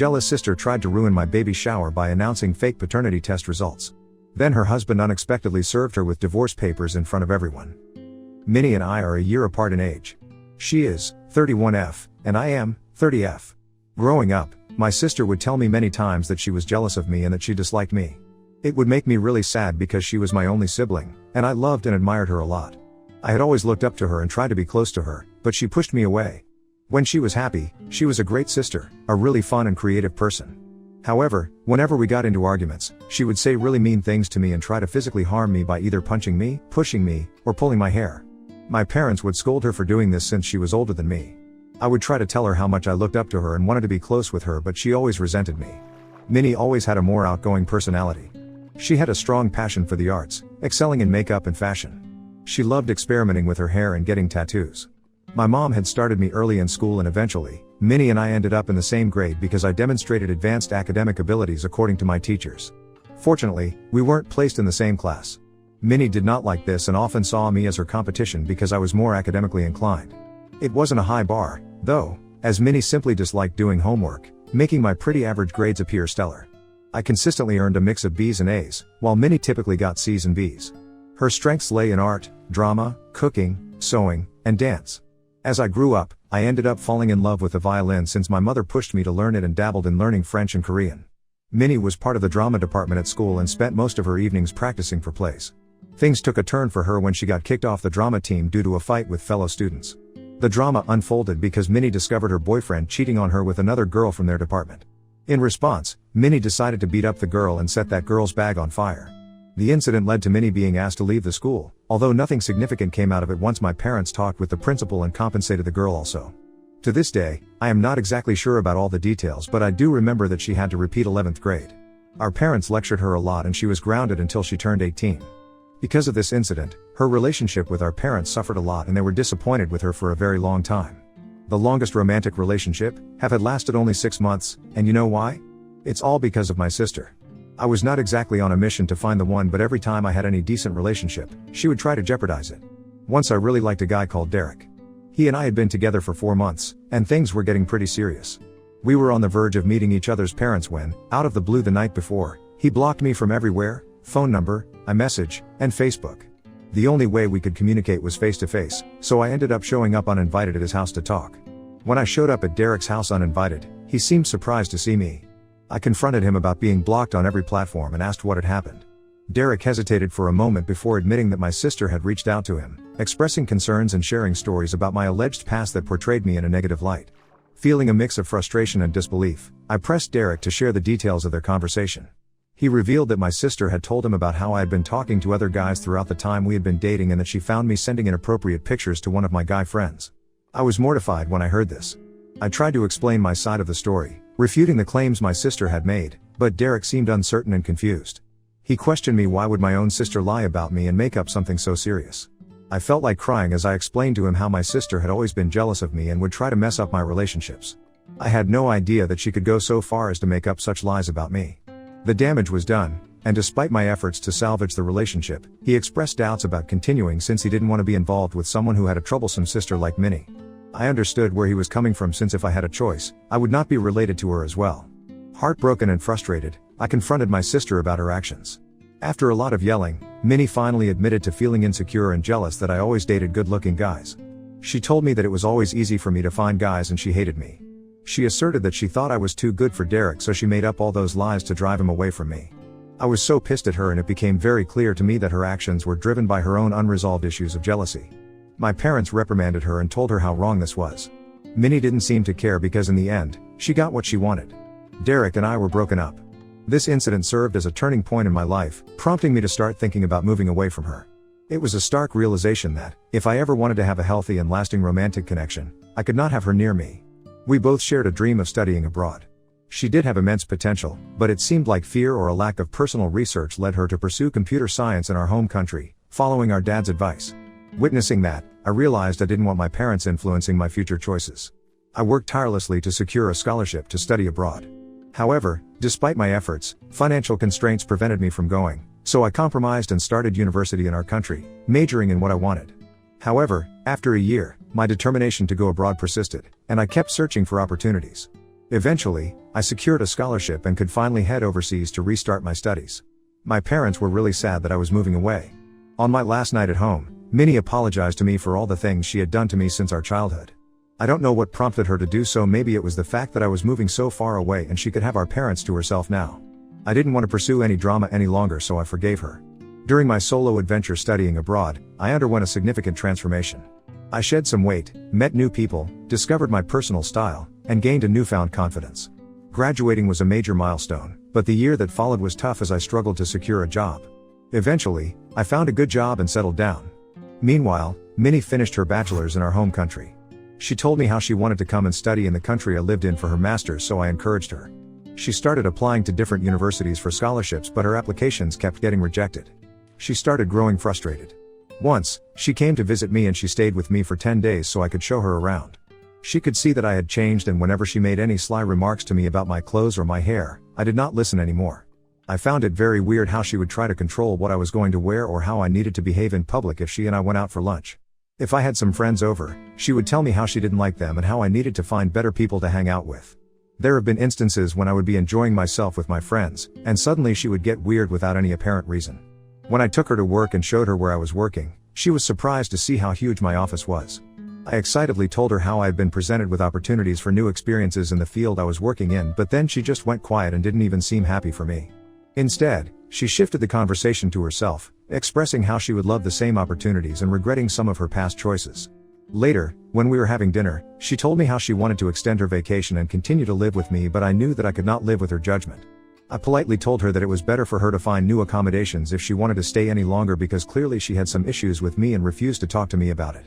Jealous sister tried to ruin my baby shower by announcing fake paternity test results. Then her husband unexpectedly served her with divorce papers in front of everyone. Minnie and I are a year apart in age. She is 31F, and I am 30F. Growing up, my sister would tell me many times that she was jealous of me and that she disliked me. It would make me really sad because she was my only sibling, and I loved and admired her a lot. I had always looked up to her and tried to be close to her, but she pushed me away. When she was happy, she was a great sister, a really fun and creative person. However, whenever we got into arguments, she would say really mean things to me and try to physically harm me by either punching me, pushing me, or pulling my hair. My parents would scold her for doing this since she was older than me. I would try to tell her how much I looked up to her and wanted to be close with her, but she always resented me. Minnie always had a more outgoing personality. She had a strong passion for the arts, excelling in makeup and fashion. She loved experimenting with her hair and getting tattoos. My mom had started me early in school, and eventually, Minnie and I ended up in the same grade because I demonstrated advanced academic abilities according to my teachers. Fortunately, we weren't placed in the same class. Minnie did not like this and often saw me as her competition because I was more academically inclined. It wasn't a high bar, though, as Minnie simply disliked doing homework, making my pretty average grades appear stellar. I consistently earned a mix of B's and A's, while Minnie typically got C's and B's. Her strengths lay in art, drama, cooking, sewing, and dance. As I grew up, I ended up falling in love with the violin since my mother pushed me to learn it and dabbled in learning French and Korean. Minnie was part of the drama department at school and spent most of her evenings practicing for plays. Things took a turn for her when she got kicked off the drama team due to a fight with fellow students. The drama unfolded because Minnie discovered her boyfriend cheating on her with another girl from their department. In response, Minnie decided to beat up the girl and set that girl's bag on fire. The incident led to Minnie being asked to leave the school, although nothing significant came out of it once my parents talked with the principal and compensated the girl also. To this day, I am not exactly sure about all the details, but I do remember that she had to repeat 11th grade. Our parents lectured her a lot and she was grounded until she turned 18. Because of this incident, her relationship with our parents suffered a lot and they were disappointed with her for a very long time. The longest romantic relationship had lasted only 6 months, and you know why? It's all because of my sister. I was not exactly on a mission to find the one, but every time I had any decent relationship, she would try to jeopardize it. Once I really liked a guy called Derek. He and I had been together for 4 months, and things were getting pretty serious. We were on the verge of meeting each other's parents when, out of the blue the night before, he blocked me from everywhere: phone number, iMessage, and Facebook. The only way we could communicate was face to face, so I ended up showing up uninvited at his house to talk. When I showed up at Derek's house uninvited, he seemed surprised to see me. I confronted him about being blocked on every platform and asked what had happened. Derek hesitated for a moment before admitting that my sister had reached out to him, expressing concerns and sharing stories about my alleged past that portrayed me in a negative light. Feeling a mix of frustration and disbelief, I pressed Derek to share the details of their conversation. He revealed that my sister had told him about how I had been talking to other guys throughout the time we had been dating and that she found me sending inappropriate pictures to one of my guy friends. I was mortified when I heard this. I tried to explain my side of the story, refuting the claims my sister had made, but Derek seemed uncertain and confused. He questioned me why would my own sister lie about me and make up something so serious. I felt like crying as I explained to him how my sister had always been jealous of me and would try to mess up my relationships. I had no idea that she could go so far as to make up such lies about me. The damage was done, and despite my efforts to salvage the relationship, he expressed doubts about continuing since he didn't want to be involved with someone who had a troublesome sister like Minnie. I understood where he was coming from, since if I had a choice, I would not be related to her as well. Heartbroken and frustrated, I confronted my sister about her actions. After a lot of yelling, Minnie finally admitted to feeling insecure and jealous that I always dated good-looking guys. She told me that it was always easy for me to find guys and she hated me. She asserted that she thought I was too good for Derek, so she made up all those lies to drive him away from me. I was so pissed at her, and it became very clear to me that her actions were driven by her own unresolved issues of jealousy. My parents reprimanded her and told her how wrong this was. Minnie didn't seem to care because in the end, she got what she wanted. Derek and I were broken up. This incident served as a turning point in my life, prompting me to start thinking about moving away from her. It was a stark realization that, if I ever wanted to have a healthy and lasting romantic connection, I could not have her near me. We both shared a dream of studying abroad. She did have immense potential, but it seemed like fear or a lack of personal research led her to pursue computer science in our home country, following our dad's advice. Witnessing that, I realized I didn't want my parents influencing my future choices. I worked tirelessly to secure a scholarship to study abroad. However, despite my efforts, financial constraints prevented me from going, so I compromised and started university in our country, majoring in what I wanted. However, after a year, my determination to go abroad persisted, and I kept searching for opportunities. Eventually, I secured a scholarship and could finally head overseas to restart my studies. My parents were really sad that I was moving away. On my last night at home, Minnie apologized to me for all the things she had done to me since our childhood. I don't know what prompted her to do so. Maybe it was the fact that I was moving so far away and she could have our parents to herself now. I didn't want to pursue any drama any longer, so I forgave her. During my solo adventure studying abroad, I underwent a significant transformation. I shed some weight, met new people, discovered my personal style, and gained a newfound confidence. Graduating was a major milestone, but the year that followed was tough as I struggled to secure a job. Eventually, I found a good job and settled down. Meanwhile, Minnie finished her bachelor's in our home country. She told me how she wanted to come and study in the country I lived in for her master's, so I encouraged her. She started applying to different universities for scholarships, but her applications kept getting rejected. She started growing frustrated. Once, she came to visit me and she stayed with me for 10 days so I could show her around. She could see that I had changed, and whenever she made any sly remarks to me about my clothes or my hair, I did not listen anymore. I found it very weird how she would try to control what I was going to wear or how I needed to behave in public if she and I went out for lunch. If I had some friends over, she would tell me how she didn't like them and how I needed to find better people to hang out with. There have been instances when I would be enjoying myself with my friends, and suddenly she would get weird without any apparent reason. When I took her to work and showed her where I was working, she was surprised to see how huge my office was. I excitedly told her how I had been presented with opportunities for new experiences in the field I was working in, but then she just went quiet and didn't even seem happy for me. Instead, she shifted the conversation to herself, expressing how she would love the same opportunities and regretting some of her past choices. Later, when we were having dinner, she told me how she wanted to extend her vacation and continue to live with me, but I knew that I could not live with her judgment. I politely told her that it was better for her to find new accommodations if she wanted to stay any longer, because clearly she had some issues with me and refused to talk to me about it.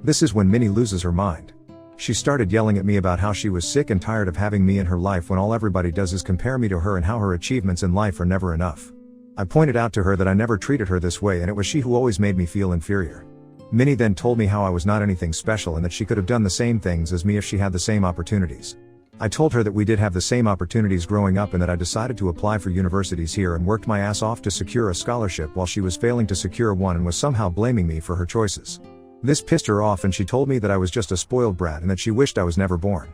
This is when Minnie loses her mind. She started yelling at me about how she was sick and tired of having me in her life when all everybody does is compare me to her and how her achievements in life are never enough. I pointed out to her that I never treated her this way and it was she who always made me feel inferior. Minnie then told me how I was not anything special and that she could have done the same things as me if she had the same opportunities. I told her that we did have the same opportunities growing up and that I decided to apply for universities here and worked my ass off to secure a scholarship while she was failing to secure one and was somehow blaming me for her choices. This pissed her off and she told me that I was just a spoiled brat and that she wished I was never born.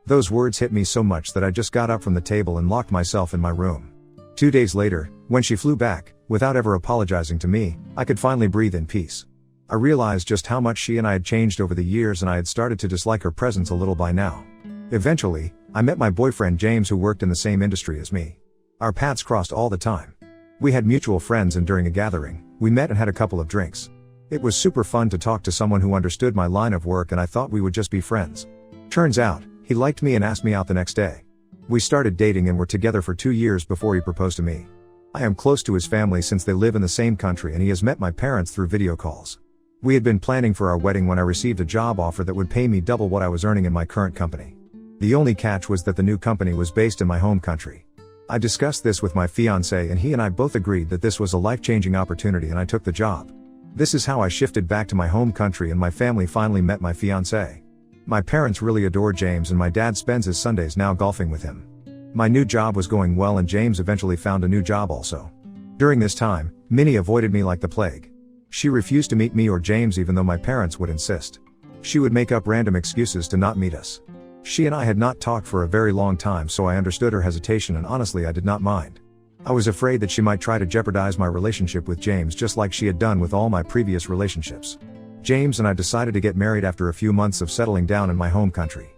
Those words hit me so much that I just got up from the table and locked myself in my room. 2 days later, when she flew back, without ever apologizing to me, I could finally breathe in peace. I realized just how much she and I had changed over the years and I had started to dislike her presence a little by now. Eventually, I met my boyfriend James, who worked in the same industry as me. Our paths crossed all the time. We had mutual friends and during a gathering, we met and had a couple of drinks. It was super fun to talk to someone who understood my line of work and I thought we would just be friends. Turns out, he liked me and asked me out the next day. We started dating and were together for 2 years before he proposed to me. I am close to his family since they live in the same country and he has met my parents through video calls. We had been planning for our wedding when I received a job offer that would pay me double what I was earning in my current company. The only catch was that the new company was based in my home country. I discussed this with my fiancé and he and I both agreed that this was a life-changing opportunity and I took the job. This is how I shifted back to my home country and my family finally met my fiancé. My parents really adore James and my dad spends his Sundays now golfing with him. My new job was going well and James eventually found a new job also. During this time, Minnie avoided me like the plague. She refused to meet me or James even though my parents would insist. She would make up random excuses to not meet us. She and I had not talked for a very long time, so I understood her hesitation and honestly I did not mind. I was afraid that she might try to jeopardize my relationship with James just like she had done with all my previous relationships. James and I decided to get married after a few months of settling down in my home country.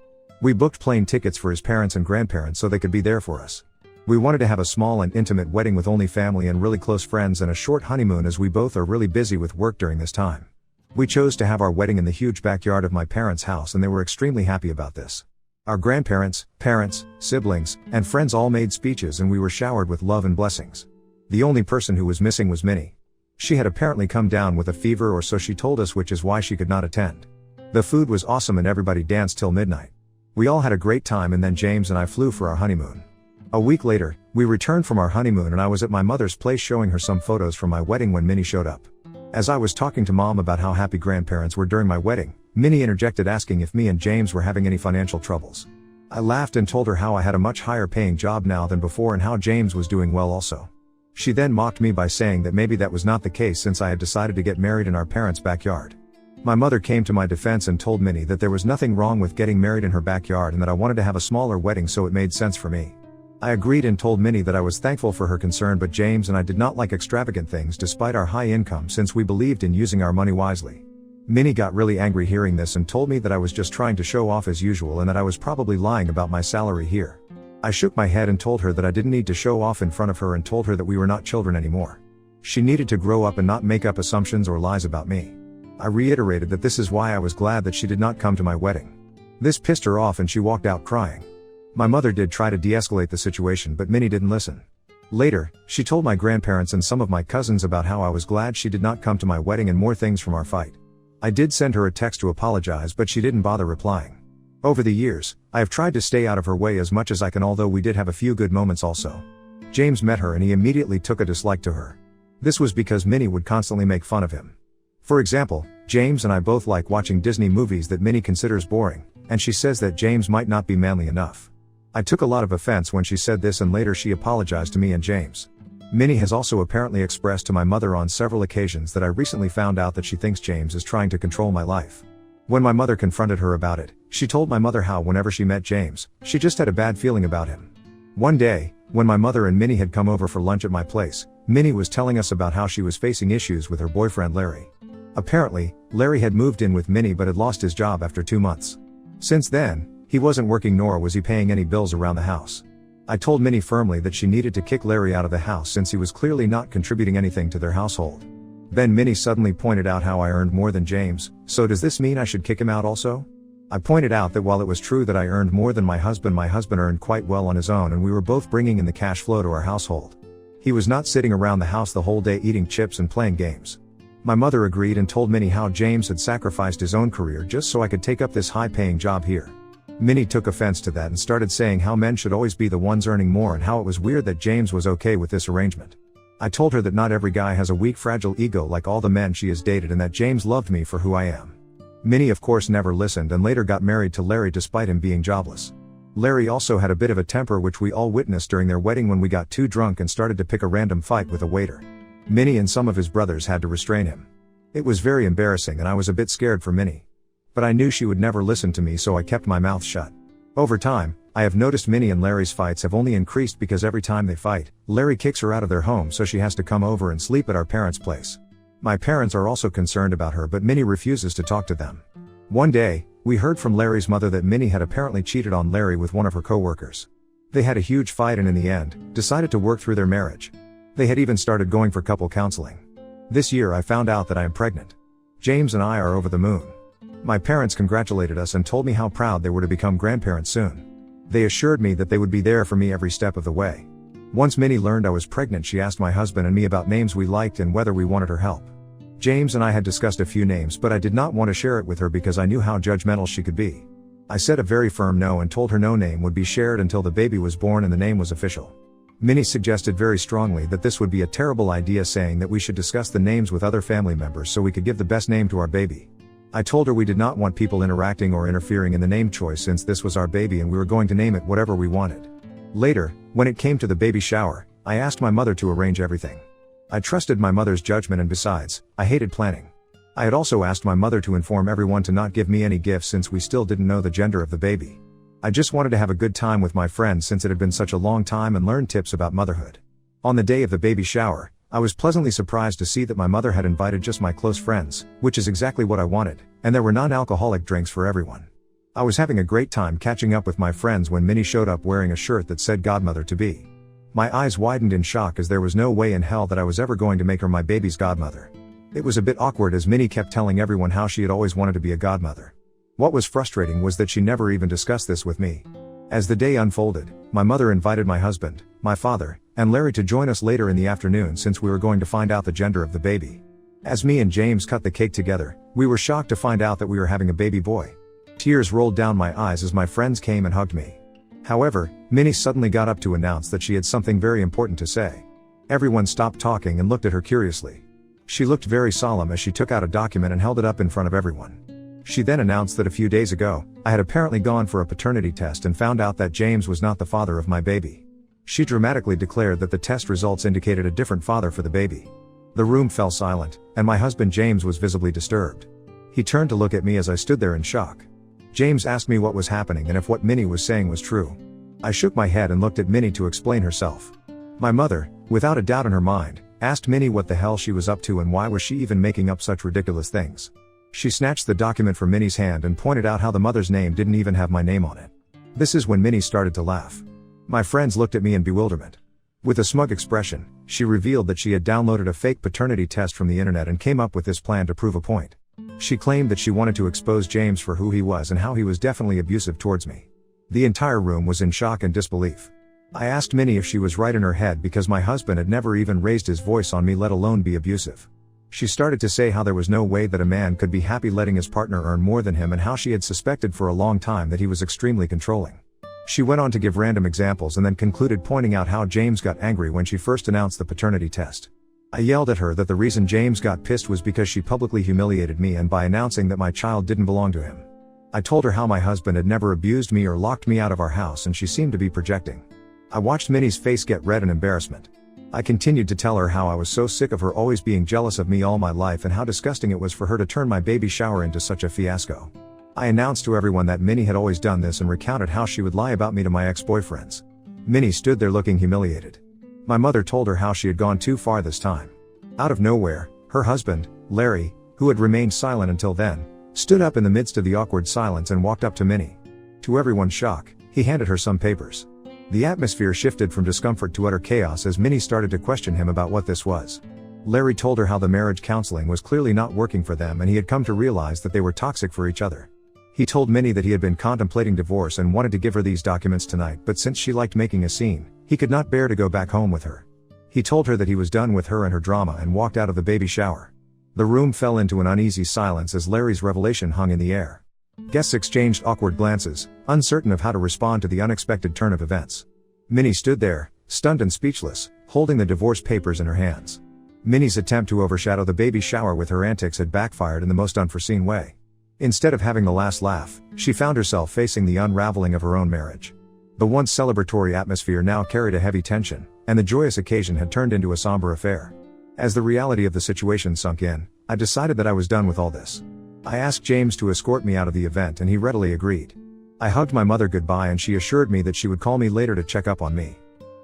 We booked plane tickets for his parents and grandparents so they could be there for us. We wanted to have a small and intimate wedding with only family and really close friends and a short honeymoon as we both are really busy with work during this time. We chose to have our wedding in the huge backyard of my parents' house and they were extremely happy about this. Our grandparents, parents, siblings, and friends all made speeches and we were showered with love and blessings. The only person who was missing was Minnie. She had apparently come down with a fever or so she told us, which is why she could not attend. The food was awesome and everybody danced till midnight. We all had a great time and then James and I flew for our honeymoon. A week later, we returned from our honeymoon and I was at my mother's place showing her some photos from my wedding when Minnie showed up. As I was talking to Mom about how happy grandparents were during my wedding, Minnie interjected asking if me and James were having any financial troubles. I laughed and told her how I had a much higher paying job now than before and how James was doing well also. She then mocked me by saying that maybe that was not the case since I had decided to get married in our parents' backyard. My mother came to my defense and told Minnie that there was nothing wrong with getting married in her backyard and that I wanted to have a smaller wedding, so it made sense for me. I agreed and told Minnie that I was thankful for her concern, but James and I did not like extravagant things despite our high income, since we believed in using our money wisely. Minnie got really angry hearing this and told me that I was just trying to show off as usual and that I was probably lying about my salary here. I shook my head and told her that I didn't need to show off in front of her and told her that we were not children anymore. She needed to grow up and not make up assumptions or lies about me. I reiterated that this is why I was glad that she did not come to my wedding. This pissed her off and she walked out crying. My mother did try to de-escalate the situation, but Minnie didn't listen. Later, she told my grandparents and some of my cousins about how I was glad she did not come to my wedding and more things from our fight. I did send her a text to apologize, but she didn't bother replying. Over the years, I have tried to stay out of her way as much as I can, although we did have a few good moments also. James met her and he immediately took a dislike to her. This was because Minnie would constantly make fun of him. For example, James and I both like watching Disney movies that Minnie considers boring, and she says that James might not be manly enough. I took a lot of offense when she said this, and later she apologized to me and James. Minnie has also apparently expressed to my mother on several occasions that I recently found out that she thinks James is trying to control my life. When my mother confronted her about it, she told my mother how whenever she met James, she just had a bad feeling about him. One day, when my mother and Minnie had come over for lunch at my place, Minnie was telling us about how she was facing issues with her boyfriend Larry. Apparently, Larry had moved in with Minnie but had lost his job after 2 months. Since then, he wasn't working nor was he paying any bills around the house. I told Minnie firmly that she needed to kick Larry out of the house since he was clearly not contributing anything to their household. Then Minnie suddenly pointed out how I earned more than James, so does this mean I should kick him out also? I pointed out that while it was true that I earned more than my husband earned quite well on his own and we were both bringing in the cash flow to our household. He was not sitting around the house the whole day eating chips and playing games. My mother agreed and told Minnie how James had sacrificed his own career just so I could take up this high-paying job here. Minnie took offense to that and started saying how men should always be the ones earning more and how it was weird that James was okay with this arrangement. I told her that not every guy has a weak, fragile ego like all the men she has dated and that James loved me for who I am. Minnie of course never listened and later got married to Larry despite him being jobless. Larry also had a bit of a temper, which we all witnessed during their wedding when we got too drunk and started to pick a random fight with a waiter. Minnie and some of his brothers had to restrain him. It was very embarrassing and I was a bit scared for Minnie. But I knew she would never listen to me, so I kept my mouth shut. Over time, I have noticed Minnie and Larry's fights have only increased because every time they fight, Larry kicks her out of their home so she has to come over and sleep at our parents' place. My parents are also concerned about her, but Minnie refuses to talk to them. One day, we heard from Larry's mother that Minnie had apparently cheated on Larry with one of her co-workers. They had a huge fight and in the end, decided to work through their marriage. They had even started going for couple counseling. This year I found out that I am pregnant. James and I are over the moon. My parents congratulated us and told me how proud they were to become grandparents soon. They assured me that they would be there for me every step of the way. Once Minnie learned I was pregnant, she asked my husband and me about names we liked and whether we wanted her help. James and I had discussed a few names, but I did not want to share it with her because I knew how judgmental she could be. I said a very firm no and told her no name would be shared until the baby was born and the name was official. Minnie suggested very strongly that this would be a terrible idea, saying that we should discuss the names with other family members so we could give the best name to our baby. I told her we did not want people interacting or interfering in the name choice since this was our baby and we were going to name it whatever we wanted. Later, when it came to the baby shower, I asked my mother to arrange everything. I trusted my mother's judgment and besides, I hated planning. I had also asked my mother to inform everyone to not give me any gifts since we still didn't know the gender of the baby. I just wanted to have a good time with my friends since it had been such a long time and learn tips about motherhood. On the day of the baby shower, I was pleasantly surprised to see that my mother had invited just my close friends, which is exactly what I wanted, and there were non-alcoholic drinks for everyone. I was having a great time catching up with my friends when Minnie showed up wearing a shirt that said godmother-to-be. My eyes widened in shock as there was no way in hell that I was ever going to make her my baby's godmother. It was a bit awkward as Minnie kept telling everyone how she had always wanted to be a godmother. What was frustrating was that she never even discussed this with me. As the day unfolded, my mother invited my husband, my father, and Larry to join us later in the afternoon since we were going to find out the gender of the baby. As me and James cut the cake together, we were shocked to find out that we were having a baby boy. Tears rolled down my eyes as my friends came and hugged me. However, Minnie suddenly got up to announce that she had something very important to say. Everyone stopped talking and looked at her curiously. She looked very solemn as she took out a document and held it up in front of everyone. She then announced that a few days ago, I had apparently gone for a paternity test and found out that James was not the father of my baby. She dramatically declared that the test results indicated a different father for the baby. The room fell silent, and my husband James was visibly disturbed. He turned to look at me as I stood there in shock. James asked me what was happening and if what Minnie was saying was true. I shook my head and looked at Minnie to explain herself. My mother, without a doubt in her mind, asked Minnie what the hell she was up to and why was she even making up such ridiculous things. She snatched the document from Minnie's hand and pointed out how the mother's name didn't even have my name on it. This is when Minnie started to laugh. My friends looked at me in bewilderment. With a smug expression, she revealed that she had downloaded a fake paternity test from the internet and came up with this plan to prove a point. She claimed that she wanted to expose James for who he was and how he was definitely abusive towards me. The entire room was in shock and disbelief. I asked Minnie if she was right in her head because my husband had never even raised his voice on me, let alone be abusive. She started to say how there was no way that a man could be happy letting his partner earn more than him and how she had suspected for a long time that he was extremely controlling. She went on to give random examples and then concluded pointing out how James got angry when she first announced the paternity test. I yelled at her that the reason James got pissed was because she publicly humiliated me and by announcing that my child didn't belong to him. I told her how my husband had never abused me or locked me out of our house and she seemed to be projecting. I watched Minnie's face get red in embarrassment. I continued to tell her how I was so sick of her always being jealous of me all my life and how disgusting it was for her to turn my baby shower into such a fiasco. I announced to everyone that Minnie had always done this and recounted how she would lie about me to my ex-boyfriends. Minnie stood there looking humiliated. My mother told her how she had gone too far this time. Out of nowhere, her husband, Larry, who had remained silent until then, stood up in the midst of the awkward silence and walked up to Minnie. To everyone's shock, he handed her some papers. The atmosphere shifted from discomfort to utter chaos as Minnie started to question him about what this was. Larry told her how the marriage counseling was clearly not working for them and he had come to realize that they were toxic for each other. He told Minnie that he had been contemplating divorce and wanted to give her these documents tonight, but since she liked making a scene, he could not bear to go back home with her. He told her that he was done with her and her drama and walked out of the baby shower. The room fell into an uneasy silence as Larry's revelation hung in the air. Guests exchanged awkward glances, uncertain of how to respond to the unexpected turn of events. Minnie stood there, stunned and speechless, holding the divorce papers in her hands. Minnie's attempt to overshadow the baby shower with her antics had backfired in the most unforeseen way. Instead of having the last laugh, she found herself facing the unraveling of her own marriage. The once celebratory atmosphere now carried a heavy tension, and the joyous occasion had turned into a somber affair. As the reality of the situation sunk in, I decided that I was done with all this. I asked James to escort me out of the event and he readily agreed. I hugged my mother goodbye and she assured me that she would call me later to check up on me.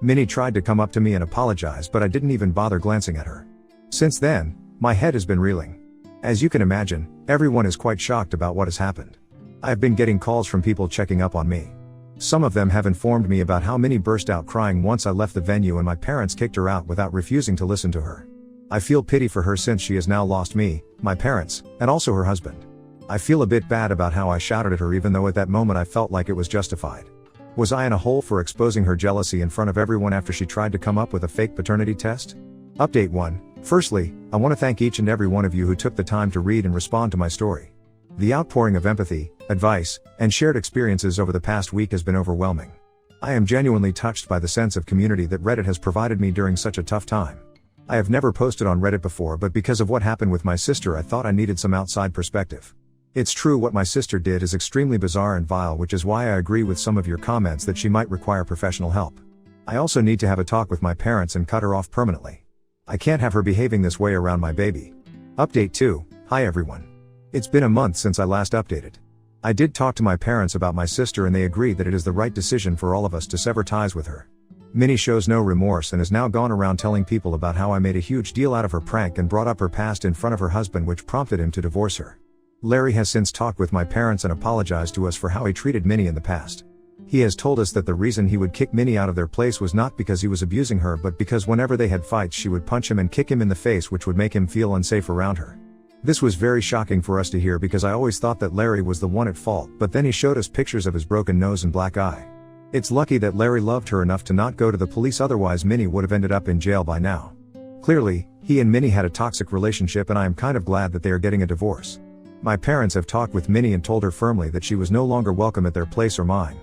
Minnie tried to come up to me and apologize, but I didn't even bother glancing at her. Since then, my head has been reeling. As you can imagine, everyone is quite shocked about what has happened. I have been getting calls from people checking up on me. Some of them have informed me about how Minnie burst out crying once I left the venue and my parents kicked her out without refusing to listen to her. I feel pity for her since she has now lost me, my parents, and also her husband. I feel a bit bad about how I shouted at her even though at that moment I felt like it was justified. Was I in a hole for exposing her jealousy in front of everyone after she tried to come up with a fake paternity test? Update 1. Firstly, I want to thank each and every one of you who took the time to read and respond to my story. The outpouring of empathy, advice, and shared experiences over the past week has been overwhelming. I am genuinely touched by the sense of community that Reddit has provided me during such a tough time. I have never posted on Reddit before, but because of what happened with my sister I thought I needed some outside perspective. It's true, what my sister did is extremely bizarre and vile, which is why I agree with some of your comments that she might require professional help. I also need to have a talk with my parents and cut her off permanently. I can't have her behaving this way around my baby. Update 2. Hi everyone. It's been a month since I last updated. I did talk to my parents about my sister and they agreed that it is the right decision for all of us to sever ties with her. Minnie shows no remorse and has now gone around telling people about how I made a huge deal out of her prank and brought up her past in front of her husband, which prompted him to divorce her. Larry has since talked with my parents and apologized to us for how he treated Minnie in the past. He has told us that the reason he would kick Minnie out of their place was not because he was abusing her, but because whenever they had fights she would punch him and kick him in the face, which would make him feel unsafe around her. This was very shocking for us to hear because I always thought that Larry was the one at fault, but then he showed us pictures of his broken nose and black eye. It's lucky that Larry loved her enough to not go to the police, otherwise Minnie would have ended up in jail by now. Clearly, he and Minnie had a toxic relationship and I am kind of glad that they are getting a divorce. My parents have talked with Minnie and told her firmly that she was no longer welcome at their place or mine.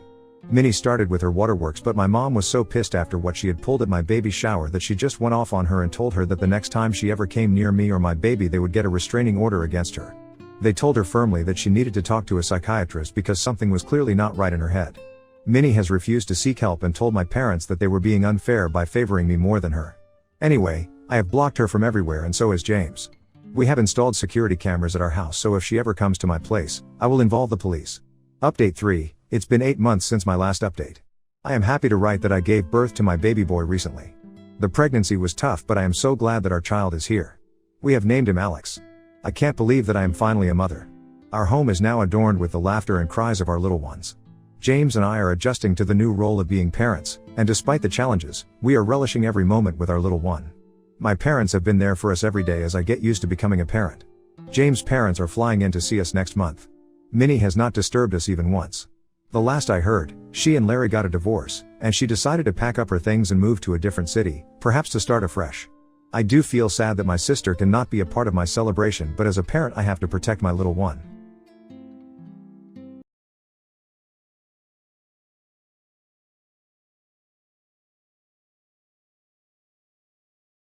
Minnie started with her waterworks, but my mom was so pissed after what she had pulled at my baby shower that she just went off on her and told her that the next time she ever came near me or my baby they would get a restraining order against her. They told her firmly that she needed to talk to a psychiatrist because something was clearly not right in her head. Minnie has refused to seek help and told my parents that they were being unfair by favoring me more than her. Anyway, I have blocked her from everywhere and so has James. We have installed security cameras at our house, so if she ever comes to my place, I will involve the police. Update 3, it's been 8 months since my last update. I am happy to write that I gave birth to my baby boy recently. The pregnancy was tough, but I am so glad that our child is here. We have named him Alex. I can't believe that I am finally a mother. Our home is now adorned with the laughter and cries of our little ones. James and I are adjusting to the new role of being parents, and despite the challenges, we are relishing every moment with our little one. My parents have been there for us every day as I get used to becoming a parent. James' parents are flying in to see us next month. Minnie has not disturbed us even once. The last I heard, she and Larry got a divorce, and she decided to pack up her things and move to a different city, perhaps to start afresh. I do feel sad that my sister cannot be a part of my celebration, but as a parent I have to protect my little one.